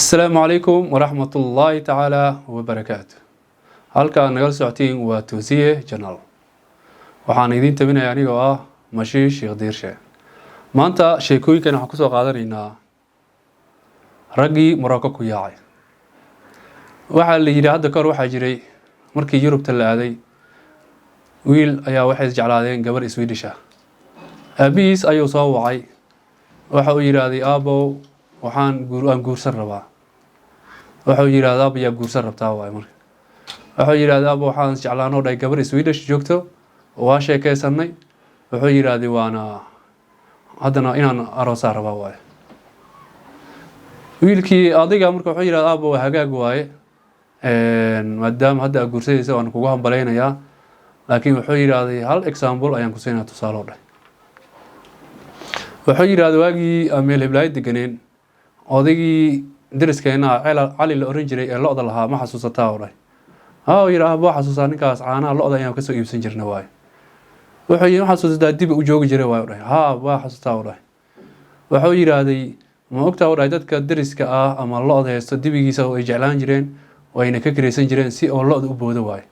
السلام عليكم ورحمة الله تعالى وبركاته. halka nagal socotiin waa Toosiye Channel. Waxaan idin tabinayaa anigoo ah Mashiin Sheekh Diirshe. Maanta sheekooyinkan waxaan ku soo qaadanaynaa raggii Morocco ku yaacay. Waxa la yiri hadda kor waxa jiray markii Yurubta la aaday wiil ayaa waxay jeclaadeen gabar Swedish ah. Aabiis ayuu soo wacay. Waxa uu yiraahday aabo waxaan guursan rabaa. Waxa uu yiraahdaa aabo yaa guursan rabtaa waay marka. Waxa uu yiraahdaa aabo waxaan jeclaanoo dhay gabar Swedish joogto oo waa sheekaysanay. Wuxuu yiraahday waana haddana inaan aroosa rabaa waay. Wiilkii adiga marka wuxuu yiraahdaa aabo hagaag waay. Maadaama hadda guursadaysa waan kugu hambaleynayaa. Laakiin wuxuu yiraahday hal example ayaan ku siinaa tusaale oo dhay. wuxuu yiraahday waagii meel heblaay deganeen odaygii dariskeenna cali la oran jiray ee lo'da lahaa ma xasuusataa oo dhay haa yiraahdo baa xasuusaa ninkaas caanaha lo'da ayaan ka soo iibsan jirnay waay wuxuu yiri xasuustaa dib u joogi jiray waay oo dhay haa baa xasuusaa oo dhay wuxuu yiraahday ma ogtaa oo dhay dadka dariska ah ama lo'da haysto dibigiisa oo ay jeclaan jireen oo ayna ka kireysan jireen si oo lo'da u boodo waay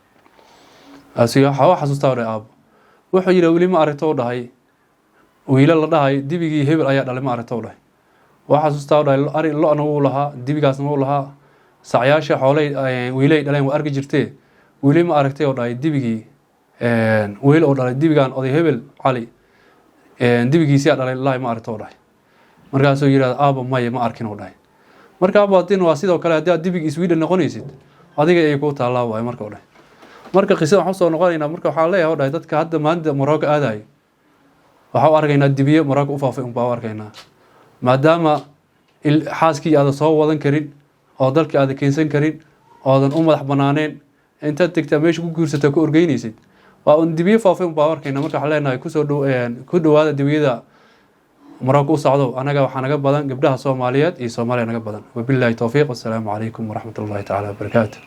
asiga waxa xasuustaa oo dhay aab wuxuu yiri wali ma aragto oo dhahay wiila la dhahay dibigii hebel ayaa dhalay ma aragto dhahay waxa xasuustaa dhahay ari lo'na uu lahaa dibigaasna uu lahaa sacyaasha xoolay wiilay dhaleen waa arki jirtay wiili ma aragtay oo dhahay dibigii wiil oo dhalay dibigan oday hebel cali dibigiisa dhalay ilaahay ma aragto dhahay markaas uu yiraahdo aabo may ma arkin oo dhahay marka aabadin waa sidoo kale hadii dibig Sweden noqonaysid adiga ay ku taalaa waay marka oo dhahay marka qisada waxaan soo noqonaynaa marka waxa leeyahay oo dhahay dadka hadda maanta Morocco aaday waxaan arkaynaa dibiye Morocco u faafay baa arkaynaa maadaama xaaskii aad soo wadan karin oo dalkii aad keensan karin oodan u madax banaaneen inta tagta meesha ku guursata ku orgeynaysid waa un dibiye faafay baa arkaynaa marka waxaan leenahay ku dhawaada dibiyada Morocco u socdo anaga waxa naga badan gabdhaha Soomaaliyeed iyo Soomaaliya naga badan wabillahi tawfiiq wasalaamu calaykum waraxmatullaahi ta'ala wabarakaatuh